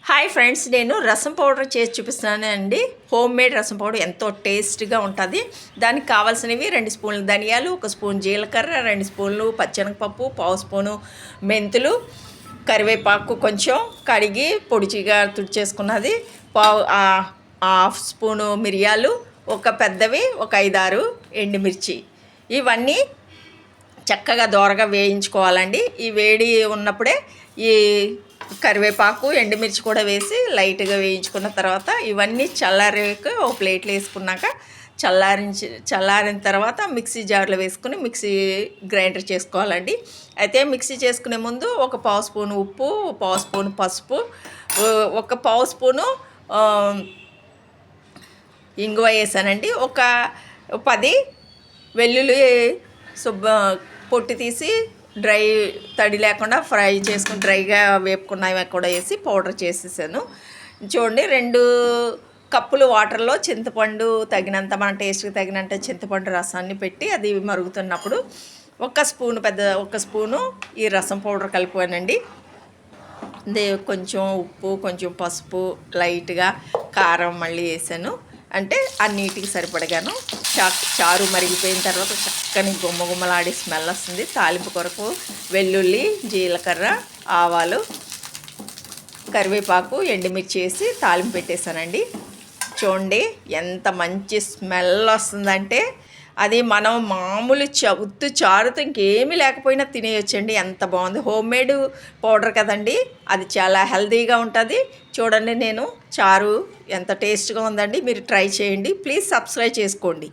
Hi friends, నేను రసం powder చేసి చూపిస్తున్నాను అండి. హోమ్ మేడ్ రసం పౌడర్ ఎంతో టేస్ట్గా ఉంటుంది. దానికి కావాల్సినవి 2 స్పూన్లు ధనియాలు, 1 స్పూన్ జీలకర్ర, 2 స్పూన్లు పచ్చెనగపప్పు, పావు స్పూను మెంతులు, కరివేపాకు కొంచెం కడిగి పొడిచిగా తుడిచేసుకున్నది, హాఫ్ స్పూను మిరియాలు, ఒక పెద్దవి ఒక 5-6 ఎండుమిర్చి. ఇవన్నీ చక్కగా దోరగా వేయించుకోవాలండి. ఈ వేడి ఉన్నప్పుడే ఈ కరివేపాకు ఎండుమిర్చి కూడా వేసి లైట్గా వేయించుకున్న తర్వాత ఇవన్నీ చల్లారాక ఒక ప్లేట్లో వేసుకున్నాక చల్లారిన తర్వాత మిక్సీ జార్లో వేసుకుని మిక్సీ గ్రైండర్ చేసుకోవాలండి. అయితే మిక్సీ చేసుకునే ముందు ఒక పావు స్పూను ఉప్పు, పావు స్పూను పసుపు, ఒక పావు స్పూను ఇంగువ వేసానండి. ఒక 10 వెల్లుల్లి పొట్టు తీసి డ్రై తడి లేకుండా ఫ్రై చేసుకుని డ్రైగా వేపుకున్నవి కూడా వేసి పౌడర్ చేసేసాను. చూడండి, 2 కప్పులు వాటర్లో చింతపండు తగినంత, మన టేస్ట్కి తగినంత చింతపండు రసాన్ని పెట్టి అది మరుగుతున్నప్పుడు ఒక స్పూను ఈ రసం పౌడర్ కలిపానండి. కొంచెం ఉప్పు, కొంచెం పసుపు, లైట్గా కారం మళ్ళీ వేసాను. అంటే అన్నిటికి సరిపడగాను. చారు మరిగిపోయిన తర్వాత చక్కని గుమ్మగుమ్మలాడి స్మెల్ వస్తుంది. తాలింపు కొరకు వెల్లుల్లి, జీలకర్ర, ఆవాలు, కరివేపాకు, ఎండుమిర్చి వేసి తాలింపు పెట్టేశానండి. చూడండి ఎంత మంచి స్మెల్ వస్తుందంటే అది మనం మామూలు ఉత్తు చారుతో ఇంకేమీ లేకపోయినా తినేయొచ్చండి. ఎంత బాగుంది. హోమ్ మేడ్ పౌడర్ కదండి, అది చాలా హెల్తీగా ఉంటుంది. చూడండి, నేను చారు ఎంత టేస్ట్గా ఉందండి. మీరు ట్రై చేయండి. ప్లీజ్ సబ్స్క్రైబ్ చేసుకోండి.